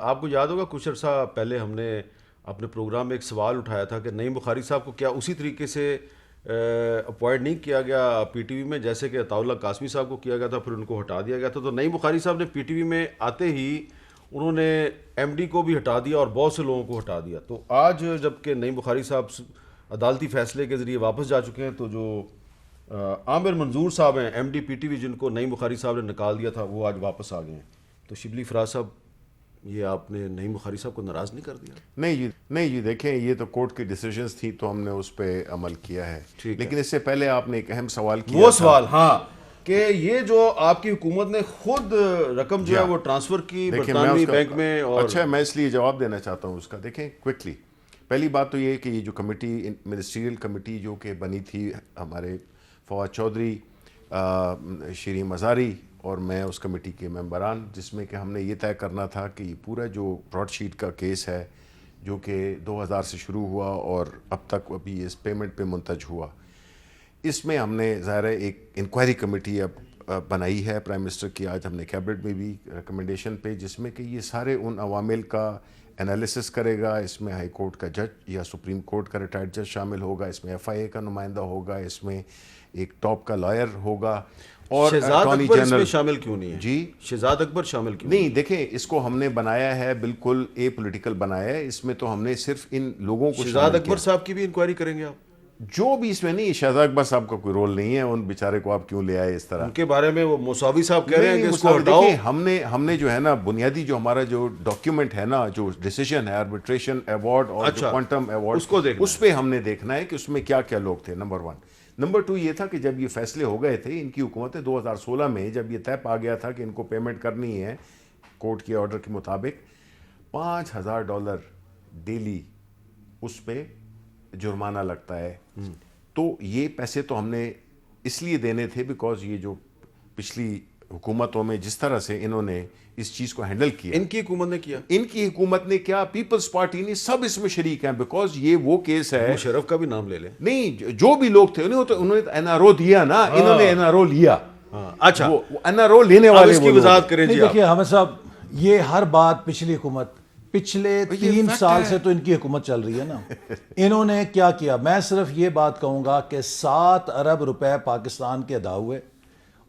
آپ کو یاد ہوگا کچھ عرصہ پہلے ہم نے اپنے پروگرام میں ایک سوال اٹھایا تھا کہ نعیم بخاری صاحب کو کیا اسی طریقے سے اپوائنٹ نہیں کیا گیا پی ٹی وی میں جیسے کہ عطاء اللہ قاسمی صاحب کو کیا گیا تھا، پھر ان کو ہٹا دیا گیا تھا. تو نعیم بخاری صاحب نے پی ٹی وی میں آتے ہی انہوں نے ایم ڈی کو بھی ہٹا دیا اور بہت سے لوگوں کو ہٹا دیا. تو آج جب کہ نعیم بخاری صاحب عدالتی فیصلے کے ذریعے واپس جا چکے ہیں، تو جو عامر منظور صاحب ہیں M D P T V, جن کو نعیم بخاری صاحب نے نکال دیا تھا، وہ آج واپس آ گئے ہیں. تو شبلی فراز صاحب، یہ آپ نے نعیم بخاری صاحب کو ناراض نہیں کر دیا؟ نہیں جی دیکھیں، یہ تو کورٹ کی ڈیسیجنز تھی تو ہم نے اس پہ عمل کیا ہے. لیکن اس سے پہلے آپ نے ایک اہم سوال کیا، وہ سوال ہاں کہ یہ جو آپ کی حکومت نے خود رقم جو ہے وہ ٹرانسفر کی برطانوی بینک میں. اور اچھا، میں اس لیے جواب دینا چاہتا ہوں اس کا. دیکھیں کوئکلی، پہلی بات تو یہ کہ یہ جو کمیٹی، منسٹریل کمیٹی جو کہ بنی تھی، ہمارے فواد چودھری، شیریں مزاری اور میں اس کمیٹی کے ممبران، جس میں کہ ہم نے یہ طے کرنا تھا کہ یہ پورا جو براڈ شیٹ کا کیس ہے جو کہ 2000 سے شروع ہوا اور اب تک ابھی اس پیمنٹ پہ منتج ہوا، اس میں ہم نے ظاہر ہے ایک انکوائری کمیٹی اب بنائی ہے پرائم منسٹر کی، آج ہم نے کیبنٹ میں بھی ریکمنڈیشن پہ، جس میں کہ یہ سارے ان عوامل کا انالیسس کرے گا. اس میں ہائی کورٹ کا جج یا سپریم کورٹ کا ریٹائرڈ جج شامل ہوگا، اس میں ایف آئی اے کا نمائندہ ہوگا، اس میں ایک ٹاپ کا لائر ہوگا. اور شہزاد اکبر اس میں شامل کیوں نہیں ہے؟ جی شہزاد اکبر شامل کیوں نہیں؟ دیکھیں، اس کو ہم نے بنایا ہے بالکل اے پولیٹیکل بنایا ہے. اس میں تو ہم نے صرف ان لوگوں کو شہزاد اکبر صاحب کی بھی انکوائری کریں گے آپ؟ جو بھی اس میں نہیں، شہزاد اکبر صاحب کا کوئی رول نہیں ہے. ان بیچارے کو آپ کیوں لے آئے اس طرح؟ ان کے بارے میں وہ موساوی صاحب کہہ رہے ہیں کہ اس کو ہٹاؤ. ہم نے جو ہے نا بنیادی جو ہمارا جو ڈاکیومنٹ ہے نا، جو ڈیسیژن ہے آربیٹریشن ایوارڈ اور جو کوانٹم ایوارڈ، اس پہ ہم نے دیکھنا ہے کہ اس میں کیا کیا لوگ تھے. نمبر 1. نمبر 2 یہ تھا کہ جب یہ فیصلے ہو گئے تھے ان کی حکومت 2016 میں، جب یہ طے پا گیا تھا کہ ان کو پیمنٹ کرنی ہے کورٹ کے آرڈر کے مطابق، $5000 ڈیلی اس پہ جرمانہ لگتا ہے. تو یہ پیسے تو ہم نے اس لیے دینے تھے بیکاز یہ جو پچھلی حکومتوں میں جس طرح سے انہوں نے اس چیز کو ہینڈل کیا، ان کی حکومت نے کیا، ان کی حکومت نے کیا، پیپلز پارٹی نے، سب اس میں شریک ہیں. بیکاز یہ وہ کیس ہے، مشرف کا بھی نام لے لیں. نہیں، جو بھی لوگ تھے انہوں نے این آر او دیا نا، انہوں نے این آر او لیا. اچھا، وہ این آر او لینے والے اس کی وضاحت کریں جی. دیکھیے حامد صاحب، یہ ہر بات پچھلی حکومت، پچھلے 3 سال سے تو ان کی حکومت چل رہی ہے نا. انہوں نے کیا کیا؟ میں صرف یہ بات کہوں گا کہ 7 ارب روپے پاکستان کے ادا ہوئے،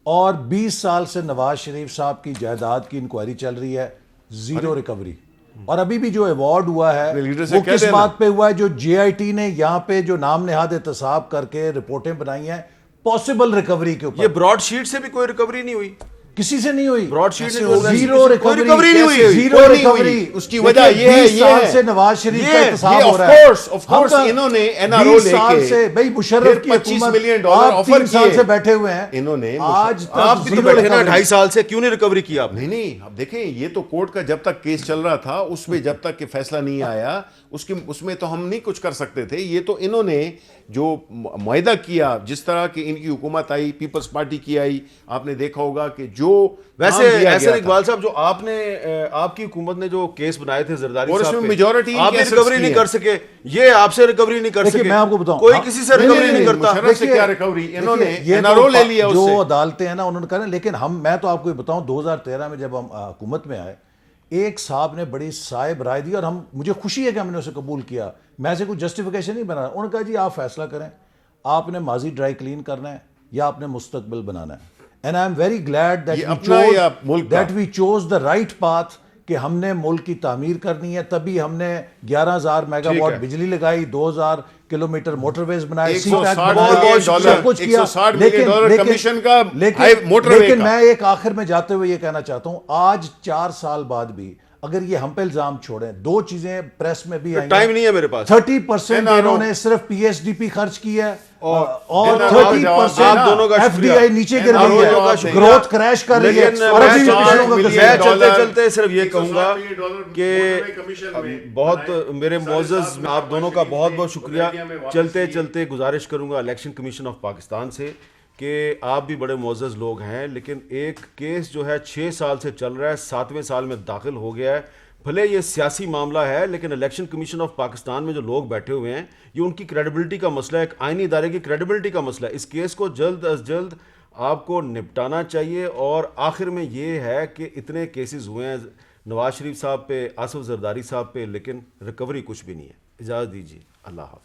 اور 20 سال سے نواز شریف صاحب کی جائیداد کی انکوائری چل رہی ہے، زیرو ریکوری. اور ابھی بھی جو ایوارڈ ہوا ہے وہ کس بات پہ ہوا ہے؟ جو جے آئی ٹی نے یہاں پہ جو نام نہاد احتساب کر کے رپورٹیں بنائی ہیں پاسبل ریکوری کے اوپر. یہ براڈ شیٹ سے بھی کوئی ریکوری نہیں ہوئی، کسی سے نہیں ہوئی. براڈ شیٹ زیرو ریکوری نہیں ہوئی، زیرو ریکوری. اس کی وجہ یہ ہے 20 سال سے نواز شریف کا احتساب ہو رہا ہے. انہوں نے این آر او لے کے بھائی مشرف کی $25 ملین آپ 3 سال سے بیٹھے ہوئے ہیں، انہوں نے. آج آپ بھی تو بیٹھے نا 2.5 سال سے، کیوں نہیں ریکوری کیا آپ نے؟ نہیں، اب دیکھیں یہ تو کورٹ کا جب تک کیس چل رہا تھا اس میں جب تک کہ فیصلہ نہیں آیا اس میں تو ہم نہیں کچھ کر سکتے تھے. یہ تو انہوں نے جو معاہدہ کیا، جس طرح کہ ان کی حکومت آئی، پیپلز پارٹی کی آئی، آپ نے دیکھا ہوگا کہ جو ویسے ایسے اقبال صاحب جو آپ کی حکومت نے جو کیس بنائے تھے زرداری اور اس صاحب میں پہ، میجورٹی آپ ریکوری نہیں کر سکے، یہ آپ سے ریکوری نہیں کر سکے. میں آپ کو بتاؤں، کوئی کسی سے ریکوری نہیں کرتا. مشرف سے کیا ریکوری؟ انہوں نے این آر او لے لیا اس سے. جو عدالتیں ہیں نا انہوں نے کہا. لیکن میں تو آپ کو یہ بتاؤں، 2013 میں جب ہم حکومت میں آئے، ایک صاحب نے بڑی صائب رائے دی اور مجھے خوشی ہے کہ ہم نے اسے قبول کیا. میں سے کوئی جسٹیفیکیشن نہیں بنا رہا. انہوں نے کہا جی آپ فیصلہ کریں، آپ نے ماضی ڈرائی کلین کرنا ہے یا آپ نے مستقبل بنانا ہے. And I'm very glad that we chose the right path کہ ہم نے ملک کی تعمیر کرنی ہے. تبھی ہم نے 11,000 میگا واٹ بجلی لگائی، 2,000 کلومیٹر موٹر ویز بنائے، $160 کچھ کیا. لیکن میں ایک آخر میں جاتے ہوئے یہ کہنا چاہتا ہوں، آج 4 سال بعد بھی اگر یہ ہم پہ الزام چھوڑیں، 2 چیزیں پریس میں بھی آئی، ٹائم نہیں ہے میرے پاس. 30% انہوں نے صرف پی ایس ڈی پی خرچ کی ہے اور 30% ایف ڈی آئی نیچے گر گئی ہے، گروتھ کریش کر رہی ہے. میں چلتے چلتے صرف یہ کہوں گا کہ بہت میرے معزز، آپ دونوں کا بہت بہت شکریہ. چلتے چلتے گزارش کروں گا الیکشن کمیشن آف پاکستان سے کہ آپ بھی بڑے معزز لوگ ہیں، لیکن ایک کیس جو ہے 6 سال سے چل رہا ہے، 7ویں سال میں داخل ہو گیا ہے. بھلے یہ سیاسی معاملہ ہے، لیکن الیکشن کمیشن آف پاکستان میں جو لوگ بیٹھے ہوئے ہیں، یہ ان کی کریڈیبلٹی کا مسئلہ ہے، ایک آئینی ادارے کی کریڈیبلٹی کا مسئلہ ہے. اس کیس کو جلد از جلد آپ کو نپٹانا چاہیے. اور آخر میں یہ ہے کہ اتنے کیسز ہوئے ہیں، نواز شریف صاحب پہ، آصف زرداری صاحب پہ، لیکن ریکوری کچھ بھی نہیں ہے. اجازت دیجیے، اللہ حافظ.